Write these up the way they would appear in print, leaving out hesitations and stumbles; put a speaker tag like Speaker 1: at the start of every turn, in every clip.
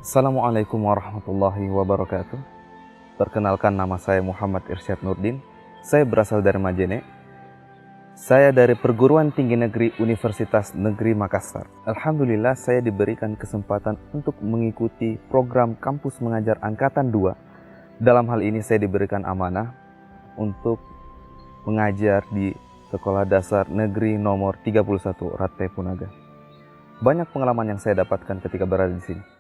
Speaker 1: Assalamualaikum warahmatullahi wabarakatuh. Perkenalkan, nama saya Muhammad Irsyad Nurdin. Saya berasal dari Majene. Saya dari Perguruan Tinggi Negeri Universitas Negeri Makassar. Alhamdulillah saya diberikan kesempatan untuk mengikuti program Kampus Mengajar Angkatan 2. Dalam hal ini saya diberikan amanah untuk mengajar di Sekolah Dasar Negeri nomor 31 Rate Punaga. Banyak pengalaman yang saya dapatkan ketika berada di sini.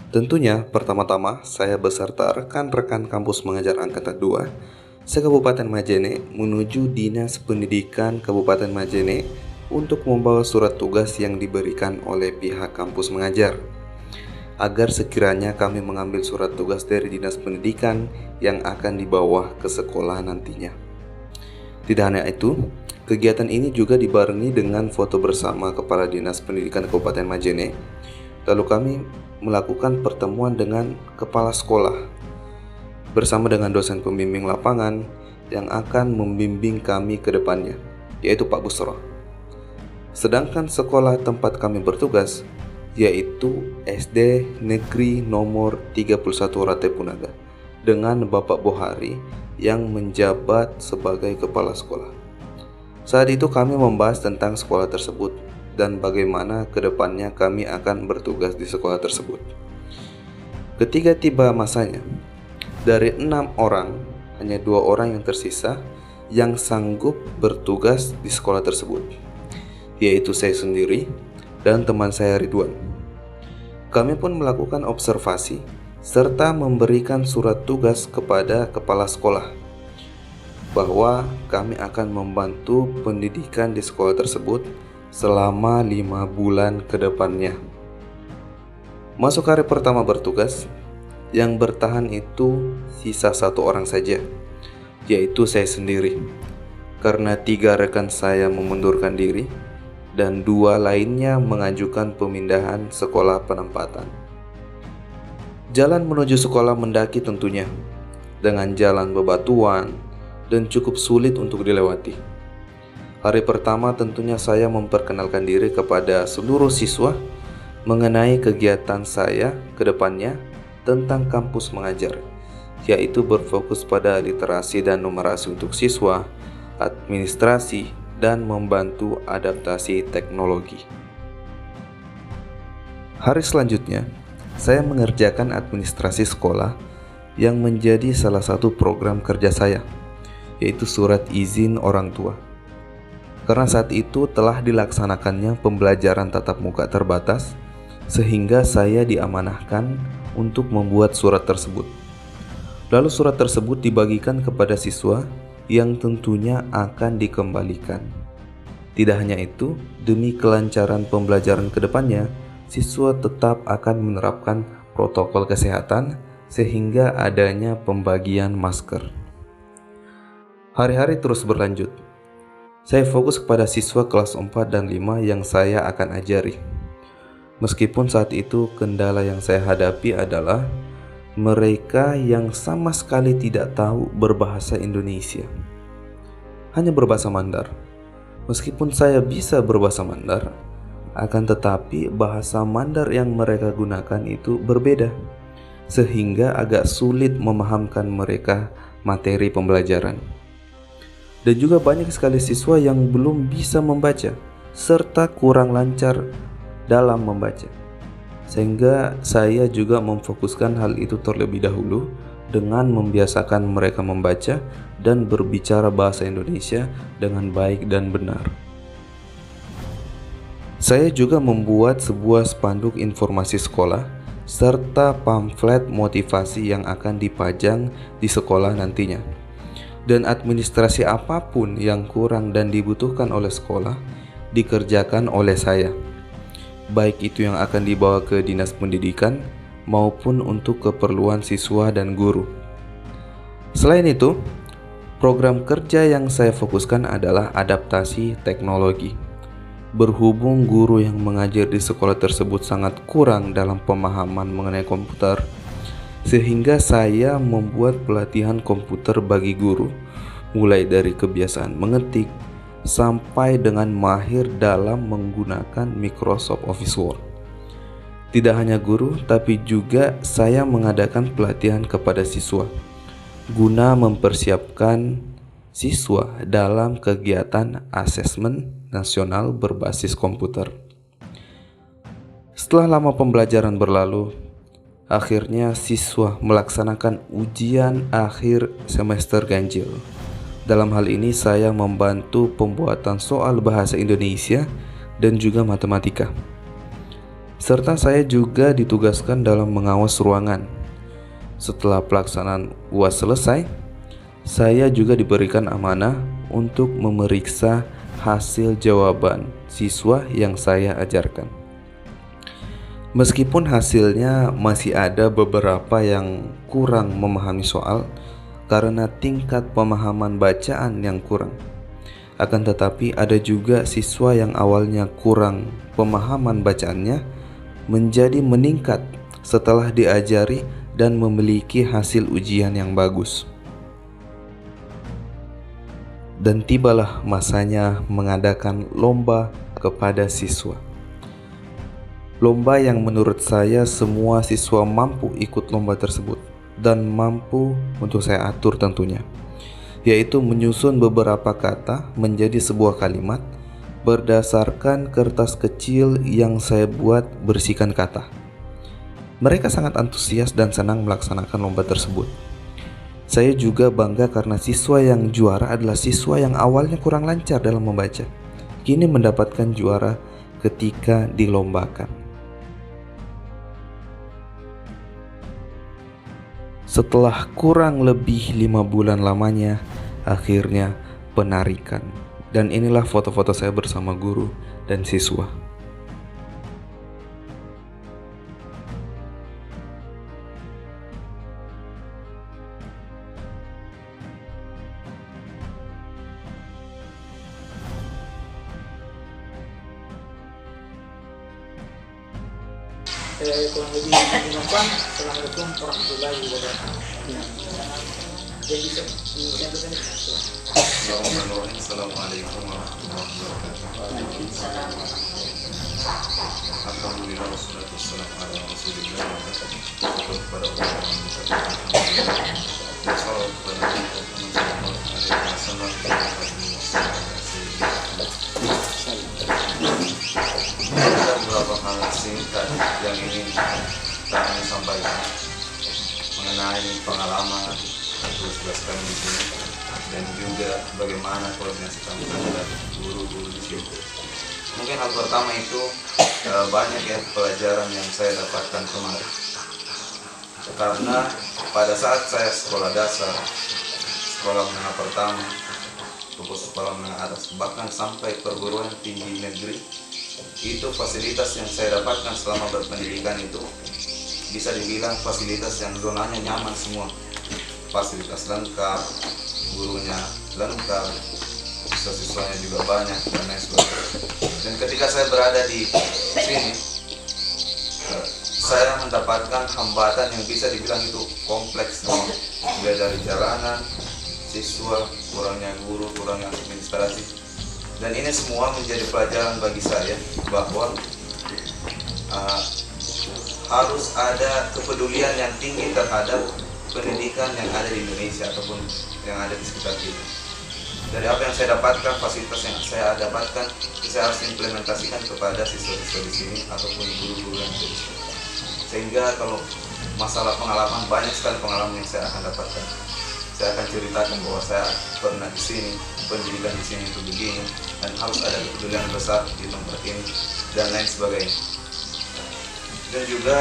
Speaker 1: Tentunya, pertama-tama saya beserta rekan-rekan Kampus Mengajar Angkatan 2 se-Kabupaten Majene menuju Dinas Pendidikan Kabupaten Majene untuk membawa surat tugas yang diberikan oleh pihak kampus mengajar, agar sekiranya kami mengambil surat tugas dari Dinas Pendidikan yang akan dibawa ke sekolah nantinya. Tidak hanya itu, kegiatan ini juga dibarengi dengan foto bersama Kepala Dinas Pendidikan Kabupaten Majene. Lalu kami melakukan pertemuan dengan kepala sekolah bersama dengan dosen pembimbing lapangan yang akan membimbing kami ke depannya, yaitu Pak Busro. Sedangkan sekolah tempat kami bertugas yaitu SD Negeri nomor 31 Rate Punaga dengan Bapak Bohari yang menjabat sebagai kepala sekolah. Saat itu kami membahas tentang sekolah tersebut dan bagaimana kedepannya kami akan bertugas di sekolah tersebut. Ketika tiba masanya, dari 6 orang, hanya 2 orang yang tersisa yang sanggup bertugas di sekolah tersebut, yaitu saya sendiri dan teman saya Ridwan. Kami pun melakukan observasi serta memberikan surat tugas kepada kepala sekolah bahwa kami akan membantu pendidikan di sekolah tersebut selama 5 bulan ke depannya. Masuk hari pertama bertugas, yang bertahan itu sisa 1 orang saja, yaitu saya sendiri, karena 3 rekan saya memundurkan diri dan 2 lainnya mengajukan pemindahan sekolah penempatan. Jalan menuju sekolah mendaki tentunya, dengan jalan bebatuan dan cukup sulit untuk dilewati. Hari pertama tentunya saya memperkenalkan diri kepada seluruh siswa mengenai kegiatan saya ke depannya tentang kampus mengajar, yaitu berfokus pada literasi dan numerasi untuk siswa, administrasi, dan membantu adaptasi teknologi. Hari selanjutnya, saya mengerjakan administrasi sekolah yang menjadi salah satu program kerja saya, yaitu surat izin orang tua. Karena saat itu telah dilaksanakannya pembelajaran tatap muka terbatas, sehingga saya diamanahkan untuk membuat surat tersebut. Lalu surat tersebut dibagikan kepada siswa yang tentunya akan dikembalikan. Tidak hanya itu, demi kelancaran pembelajaran ke depannya, siswa tetap akan menerapkan protokol kesehatan sehingga adanya pembagian masker. Hari-hari terus berlanjut. Saya fokus kepada siswa kelas 4 dan 5 yang saya akan ajari. Meskipun saat itu kendala yang saya hadapi adalah mereka yang sama sekali tidak tahu berbahasa Indonesia, hanya berbahasa Mandar. Meskipun saya bisa berbahasa Mandar, akan tetapi bahasa Mandar yang mereka gunakan itu berbeda, sehingga agak sulit memahamkan mereka materi pembelajaran. Dan juga banyak sekali siswa yang belum bisa membaca serta kurang lancar dalam membaca, sehingga saya juga memfokuskan hal itu terlebih dahulu dengan membiasakan mereka membaca dan berbicara bahasa Indonesia dengan baik dan benar. Saya juga membuat sebuah spanduk informasi sekolah serta pamflet motivasi yang akan dipajang di sekolah nantinya. Dan administrasi apapun yang kurang dan dibutuhkan oleh sekolah dikerjakan oleh saya, baik itu yang akan dibawa ke Dinas Pendidikan maupun untuk keperluan siswa dan guru. Selain itu, program kerja yang saya fokuskan adalah adaptasi teknologi. Berhubung guru yang mengajar di sekolah tersebut sangat kurang dalam pemahaman mengenai komputer, sehingga saya membuat pelatihan komputer bagi guru, mulai dari kebiasaan mengetik, sampai dengan mahir dalam menggunakan Microsoft Office Word. Tidak hanya guru, tapi juga saya mengadakan pelatihan kepada siswa guna mempersiapkan siswa dalam kegiatan asesmen nasional berbasis komputer. Setelah lama pembelajaran berlalu, akhirnya siswa melaksanakan ujian akhir semester ganjil. Dalam hal ini saya membantu pembuatan soal bahasa Indonesia dan juga matematika. Serta saya juga ditugaskan dalam mengawas ruangan. Setelah pelaksanaan UAS selesai, saya juga diberikan amanah untuk memeriksa hasil jawaban siswa yang saya ajarkan. Meskipun hasilnya masih ada beberapa yang kurang memahami soal karena tingkat pemahaman bacaan yang kurang. Akan tetapi ada juga siswa yang awalnya kurang pemahaman bacaannya menjadi meningkat setelah diajari dan memiliki hasil ujian yang bagus. Dan tibalah masanya mengadakan lomba kepada siswa. Lomba yang menurut saya semua siswa mampu ikut lomba tersebut dan mampu untuk saya atur tentunya, yaitu menyusun beberapa kata menjadi sebuah kalimat berdasarkan kertas kecil yang saya buat berisikan kata. Mereka sangat antusias dan senang melaksanakan lomba tersebut. Saya juga bangga karena siswa yang juara adalah siswa yang awalnya kurang lancar dalam membaca, kini mendapatkan juara ketika dilombakan. Setelah kurang lebih 5 bulan lamanya, akhirnya penarikan. Dan inilah foto-foto saya bersama guru dan siswa.
Speaker 2: Kurang lebih menggunakan. Assalamualaikum warahmatullahi wabarakatuh. Jadi bisa disampaikan.
Speaker 1: Assalamualaikum warahmatullahi wabarakatuh. Alhamdulillah wassalatu wassalamu ala Rasulillah kepada Allah ada beberapa hal singkat yang ingin kami sampaikan mengenai pengalaman tugas kami di sini dan juga bagaimana koordinasi kami terhadap guru-guru di sini. Mungkin hal pertama itu banyak ya pelajaran yang saya dapatkan kemarin, karena pada saat saya sekolah dasar, sekolah menengah pertama, sekolah menengah atas, bahkan sampai perguruan tinggi negeri, itu fasilitas yang saya dapatkan selama berpendidikan itu bisa dibilang fasilitas yang zonanya nyaman semua. Fasilitas lengkap, gurunya lengkap, siswa-siswanya juga banyak dan lain sebagainya. Dan ketika saya berada di sini, saya mendapatkan hambatan yang bisa dibilang itu kompleks semua, mulai dari jalanan, siswa, kurangnya guru, kurangnya administrasi. Dan ini semua menjadi pelajaran bagi saya bahwa harus ada kepedulian yang tinggi terhadap pendidikan yang ada di Indonesia ataupun yang ada di sekitar kita. Dari apa yang saya dapatkan, fasilitas yang saya dapatkan, saya harus implementasikan kepada siswa-siswa di sini ataupun guru-guru yang ada di sini. Sehingga kalau masalah pengalaman, banyak sekali pengalaman yang saya akan dapatkan. Saya akan ceritakan bahwa saya pernah di sini, pendidikan di sini itu begini, dan harus ada kepedulian besar di tempat ini dan lain sebagainya. Dan juga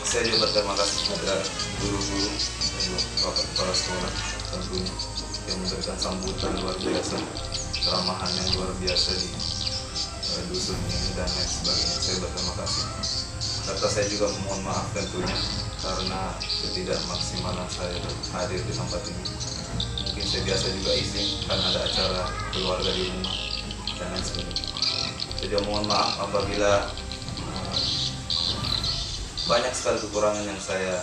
Speaker 1: saya juga berterima kasih kepada guru-guru dan bapak kepala sekolah tentunya yang memberikan sambutan luar biasa, keramahan yang luar biasa di dusun ini dan lain sebagainya. Saya berterima kasih. Serta saya juga mohon maaf tentunya karena ketidakmaksimalan saya hadir di tempat ini. Mungkin saya biasa juga izin karena ada acara keluarga di rumah dan lain sebagainya. Jadi mohon maaf apabila banyak sekali kekurangan yang saya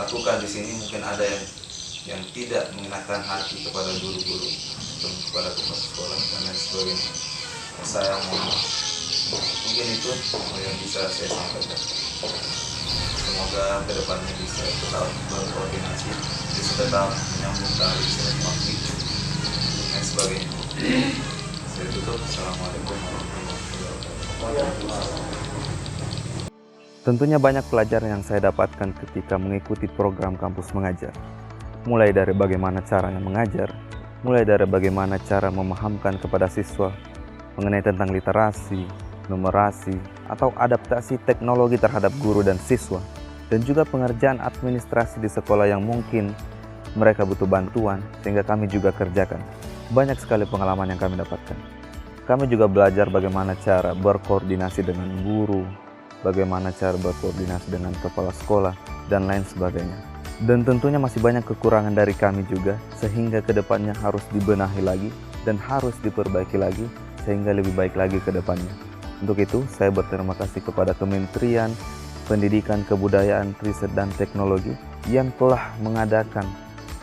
Speaker 1: lakukan di sini. Mungkin ada yang yang tidak mengenakan hati kepada guru-guru atau kepada kepala sekolah dan lain sebagainya. Saya mungkin itu yang bisa saya sampaikan. Semoga kedepannya bisa tetap berkoordinasi, bisa tetap menyambung tali silaturahmi dan lain sebagainya. Saya tutup. Assalamualaikum warahmatullahi wabarakatuh. Tentunya banyak pelajaran yang saya dapatkan ketika mengikuti program kampus mengajar. Mulai dari bagaimana caranya mengajar, mulai dari bagaimana cara memahamkan kepada siswa mengenai tentang literasi, numerasi, atau adaptasi teknologi terhadap guru dan siswa, dan juga pengerjaan administrasi di sekolah yang mungkin mereka butuh bantuan, sehingga kami juga kerjakan. Banyak sekali pengalaman yang kami dapatkan. Kami juga belajar bagaimana cara berkoordinasi dengan guru, bagaimana cara berkoordinasi dengan kepala sekolah, dan lain sebagainya. Dan tentunya masih banyak kekurangan dari kami juga, sehingga kedepannya harus dibenahi lagi dan harus diperbaiki lagi, sehingga lebih baik lagi ke depannya. Untuk itu, saya berterima kasih kepada Kementerian Pendidikan, Kebudayaan, Riset, dan Teknologi yang telah mengadakan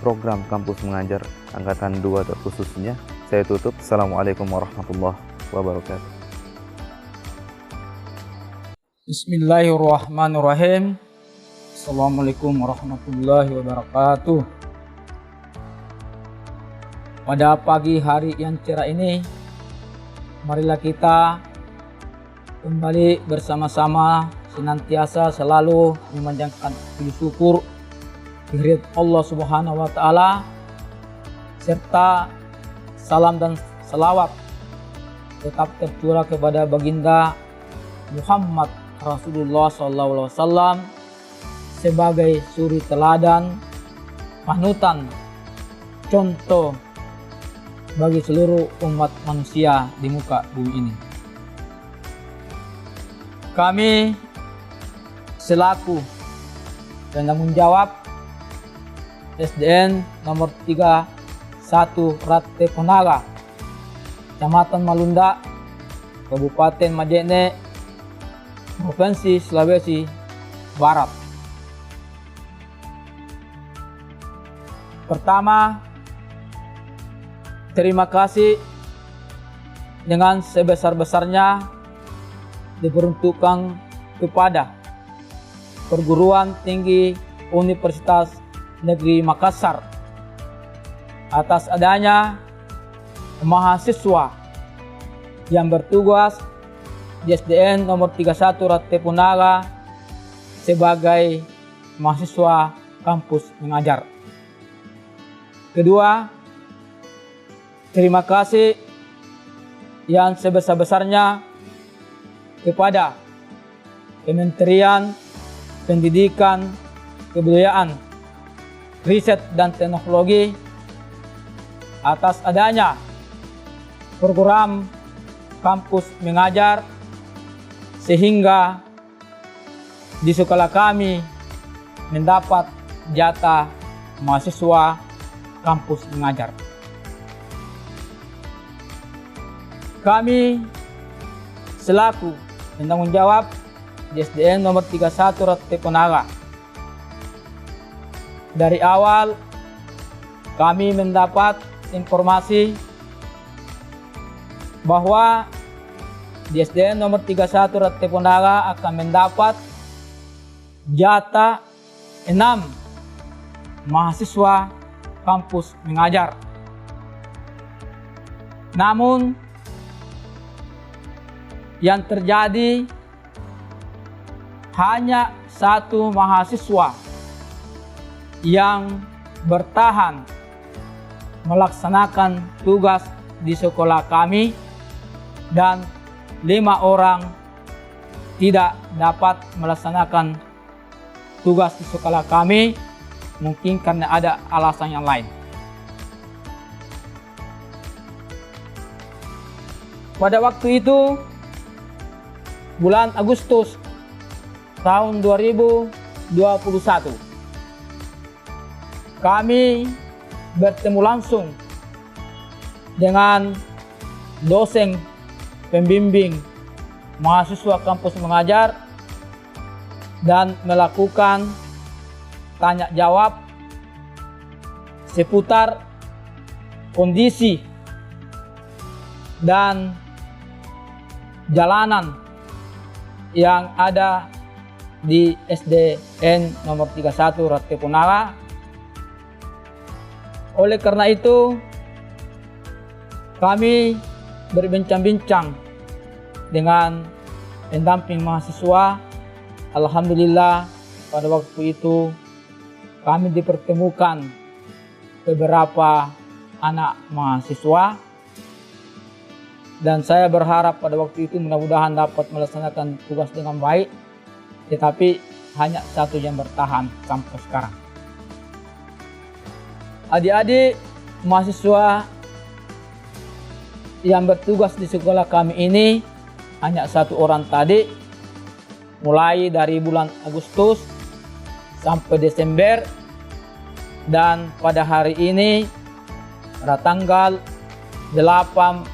Speaker 1: program kampus mengajar Angkatan 2 terkhususnya. Saya tutup. Assalamualaikum warahmatullahi wabarakatuh.
Speaker 2: Bismillahirrahmanirrahim. Assalamualaikum warahmatullahi wabarakatuh. Pada pagi hari yang cerah ini, marilah kita kembali bersama-sama senantiasa selalu memanjatkan puji syukur kehadirat Allah Subhanahu wa taala, serta salam dan salawat tetap tercurah kepada baginda Muhammad Rasulullah SAW sebagai suri teladan, panutan, contoh bagi seluruh umat manusia di muka bumi ini. Kami selaku penanggung jawab SDN nomor 31 Rate Ponaga, Kecamatan Malunda, Kabupaten Majene, Provinsi Sulawesi Barat. Pertama, terima kasih dengan sebesar-besarnya diperuntukkan kepada Perguruan Tinggi Universitas Negeri Makassar atas adanya mahasiswa yang bertugas di SDN nomor 31 Rate Ponaga sebagai mahasiswa kampus mengajar. Kedua, terima kasih yang sebesar-besarnya kepada Kementerian Pendidikan, Kebudayaan, Riset, dan Teknologi atas adanya program kampus mengajar, sehingga di sekolah kami mendapat jatah mahasiswa kampus mengajar. Kami selaku penanggung jawab di SDN nomor 31 Rate Ponaga, dari awal kami mendapat informasi bahwa di SDN nomor 31 Rate Ponaga akan mendapat jatah 6 mahasiswa kampus mengajar. Namun yang terjadi hanya satu mahasiswa yang bertahan melaksanakan tugas di sekolah kami, dan 5 orang tidak dapat melaksanakan tugas di sekolah kami, mungkin karena ada alasan yang lain. Pada waktu itu, bulan Agustus tahun 2021, kami bertemu langsung dengan dosen pembimbing mahasiswa kampus mengajar dan melakukan tanya jawab seputar kondisi dan jalanan yang ada di SDN nomor 31 Rattepunala. Oleh karena itu, kami berbincang-bincang dengan pendamping mahasiswa. Alhamdulillah, pada waktu itu kami dipertemukan beberapa anak mahasiswa, dan saya berharap pada waktu itu mudah-mudahan dapat melaksanakan tugas dengan baik, tetapi hanya satu yang bertahan sampai sekarang. Adik-adik mahasiswa yang bertugas di sekolah kami ini hanya satu orang tadi, mulai dari bulan Agustus sampai Desember, dan pada hari ini pada tanggal 18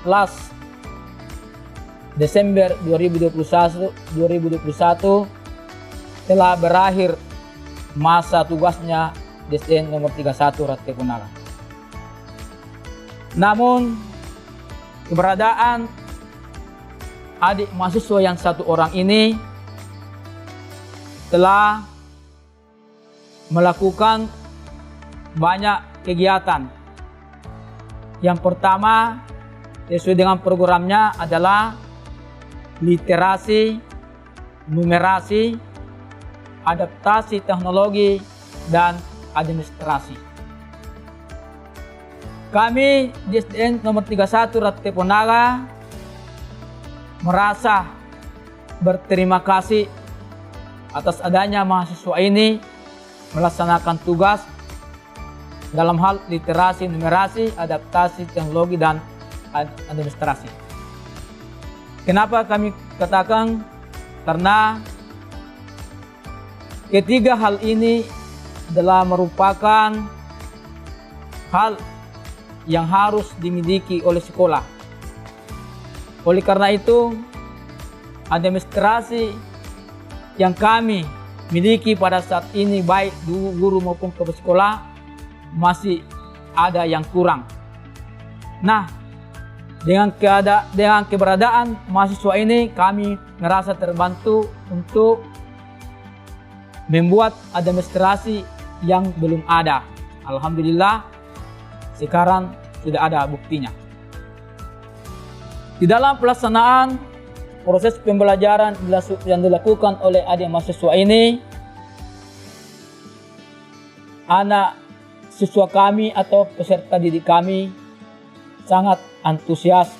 Speaker 2: Desember 2021 telah berakhir masa tugasnya di SDN nomor 31 Rattepunala. Namun keberadaan adik mahasiswa yang satu orang ini telah melakukan banyak kegiatan. Yang pertama, sesuai dengan programnya adalah literasi, numerasi, adaptasi teknologi, dan administrasi. Kami di SDN nomor 31 Rattepunala merasa berterima kasih atas adanya mahasiswa ini melaksanakan tugas dalam hal literasi, numerasi, adaptasi teknologi, dan administrasi. Kenapa kami katakan? Karena ketiga hal ini adalah merupakan hal yang harus dimiliki oleh sekolah. Oleh karena itu, administrasi yang kami miliki pada saat ini, baik guru maupun kepala sekolah, masih ada yang kurang. Nah, dengan keberadaan mahasiswa ini, kami merasa terbantu untuk membuat administrasi yang belum ada. Alhamdulillah, sekarang sudah ada buktinya. Di dalam pelaksanaan proses pembelajaran yang dilakukan oleh adik mahasiswa ini, anak siswa kami atau peserta didik kami sangat antusias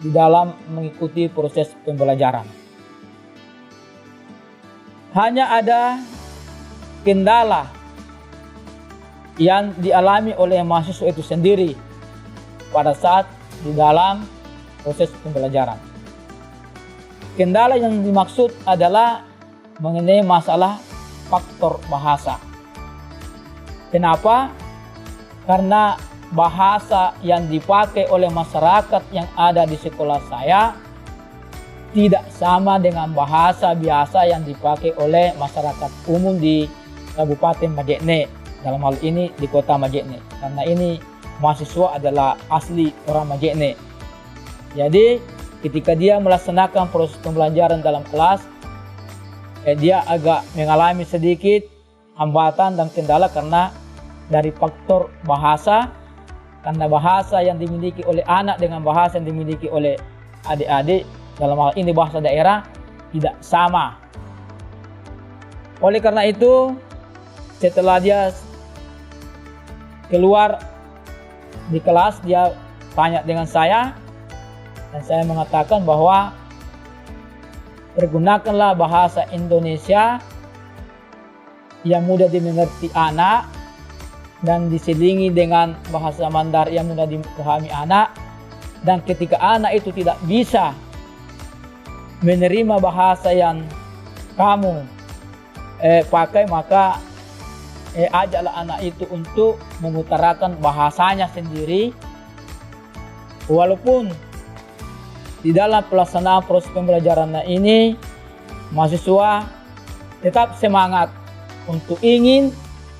Speaker 2: di dalam mengikuti proses pembelajaran. Hanya ada kendala yang dialami oleh mahasiswa itu sendiri pada saat di dalam proses pembelajaran. Kendala yang dimaksud adalah mengenai masalah faktor bahasa. Kenapa? Karena bahasa yang dipakai oleh masyarakat yang ada di sekolah saya tidak sama dengan bahasa biasa yang dipakai oleh masyarakat umum di Kabupaten Majene, dalam hal ini di Kota Majene, karena ini mahasiswa adalah asli orang Majene. Jadi ketika dia melaksanakan proses pembelajaran dalam kelas, dia agak mengalami sedikit hambatan dan kendala karena dari faktor bahasa, karena bahasa yang dimiliki oleh anak dengan bahasa yang dimiliki oleh adik-adik, dalam hal ini bahasa daerah, tidak sama. Oleh karena itu, setelah dia keluar di kelas, dia tanya dengan saya, dan saya mengatakan bahwa pergunakanlah bahasa Indonesia yang mudah dimengerti anak dan diselingi dengan bahasa Mandarin yang mudah dipahami anak. Dan ketika anak itu tidak bisa menerima bahasa yang kamu pakai, maka ajaklah anak itu untuk mengutarakan bahasanya sendiri. Walaupun di dalam pelaksanaan proses pembelajaran ini, mahasiswa tetap semangat untuk ingin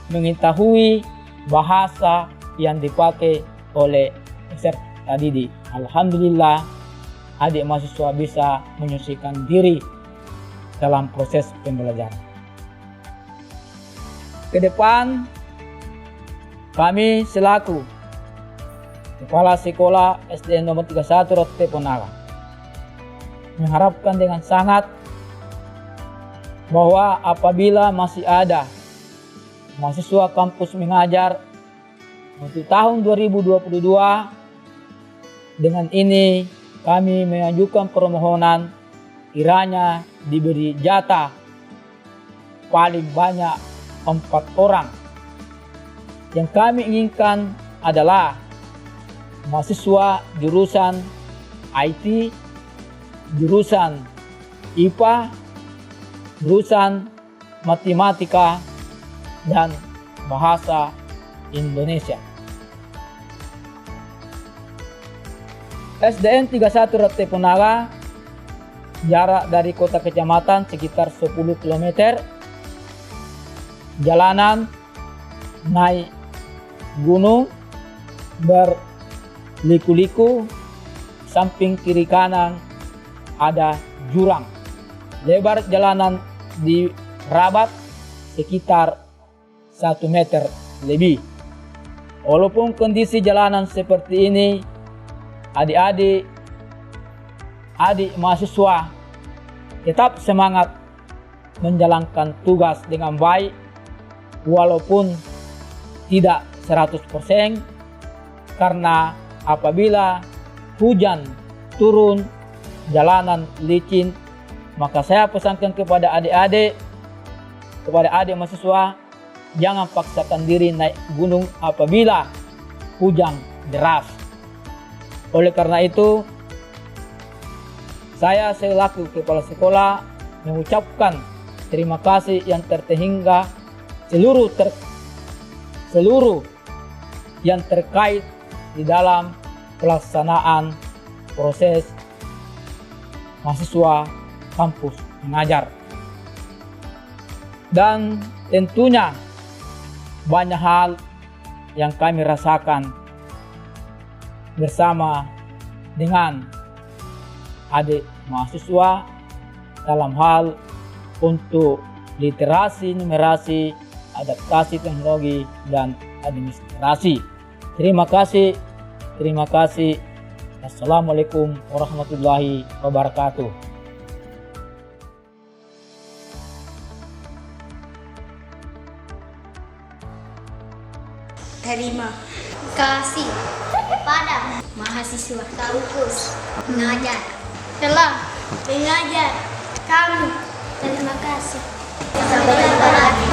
Speaker 2: mengetahui bahasa yang dipakai oleh peserta didik. Alhamdulillah, adik mahasiswa bisa menyelesaikan diri dalam proses pembelajaran. Ke depan, kami selaku Kepala Sekolah SDN nomor 31 Rote Ponaga mengharapkan dengan sangat bahwa apabila masih ada mahasiswa kampus mengajar untuk tahun 2022, dengan ini kami mengajukan permohonan kiranya diberi jatah paling banyak 4 orang. Yang kami inginkan adalah mahasiswa jurusan IT, jurusan IPA, jurusan matematika, dan bahasa Indonesia. SDN 31 Rote Ponaga jarak dari kota kecamatan sekitar 10 km. Jalanan naik gunung berliku-liku, samping kiri kanan ada jurang. Lebar jalanan di Rabat sekitar 1 meter lebih. Walaupun kondisi jalanan seperti ini, adik mahasiswa tetap semangat menjalankan tugas dengan baik, walaupun tidak 100%, karena apabila hujan turun, jalanan licin, maka saya pesankan kepada adik mahasiswa, jangan paksakan diri naik gunung apabila hujan deras. Oleh karena itu, saya selaku kepala sekolah mengucapkan terima kasih yang terhingga seluruh yang terkait di dalam pelaksanaan proses mahasiswa kampus mengajar. Dan tentunya banyak hal yang kami rasakan bersama dengan adik mahasiswa dalam hal untuk literasi, numerasi, adaptasi teknologi, dan administrasi. Terima kasih. Assalamualaikum warahmatullahi wabarakatuh.
Speaker 3: Terima kasih kepada mahasiswa kampus mengajar telah mengajar kami. Terima kasih. Sampai jumpa lagi.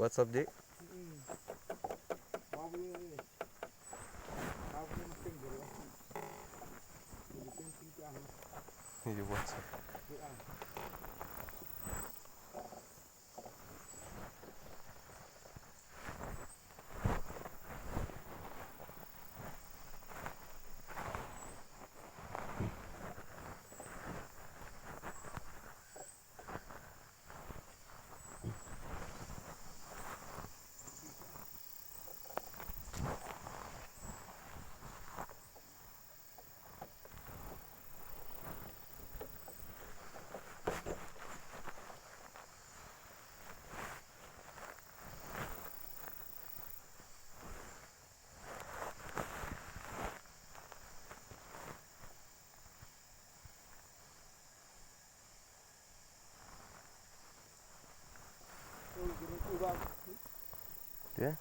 Speaker 1: WhatsApp, Dik. Iya, WhatsApp. Ya.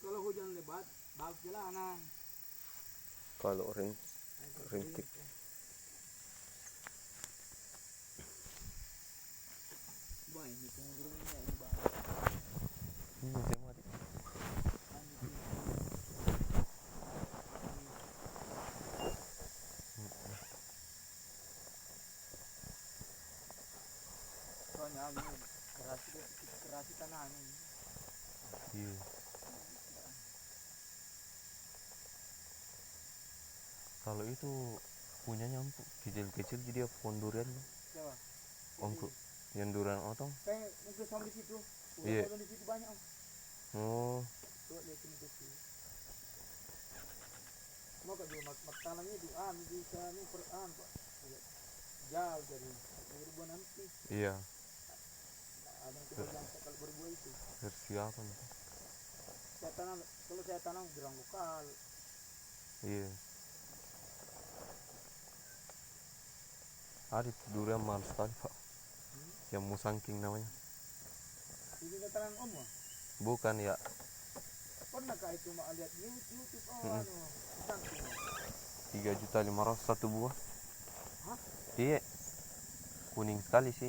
Speaker 2: Kalau hujan lebat, bagus jalanan.
Speaker 1: Kalau rintik.
Speaker 2: Boy, ini pengurungnya ini bang.
Speaker 1: Masih mati.
Speaker 2: Soalnya ini keras tanah ini.
Speaker 1: Iya. Kalau itu punyanya empuk kecil-kecil jadi pohon durian loh.
Speaker 2: Siapa?
Speaker 1: Untuk yang durian otong.
Speaker 2: Kayak mungkin sama di situ.
Speaker 1: Iya.
Speaker 2: Di situ banyak.
Speaker 1: Oh,
Speaker 2: Tuh lihat ini ke sini. Mau ke dua tanahnya itu di sana Pak. Jauh dari berbuah nanti.
Speaker 1: iya.
Speaker 2: Ada yang kita bilang kalau berbuah itu.
Speaker 1: Versi apa nih?
Speaker 2: Kalau saya tanam gerang lokal.
Speaker 1: Iya. Ada durian mahal sekali, Pak. Yang musangking namanya.
Speaker 2: Ini kita tanam om mah.
Speaker 1: Bukan ya.
Speaker 2: Pernah kah itu mak lihat YouTube cantik.
Speaker 1: 3.500.000 satu buah.
Speaker 2: Hah?
Speaker 1: Iya. Kuning sekali sih.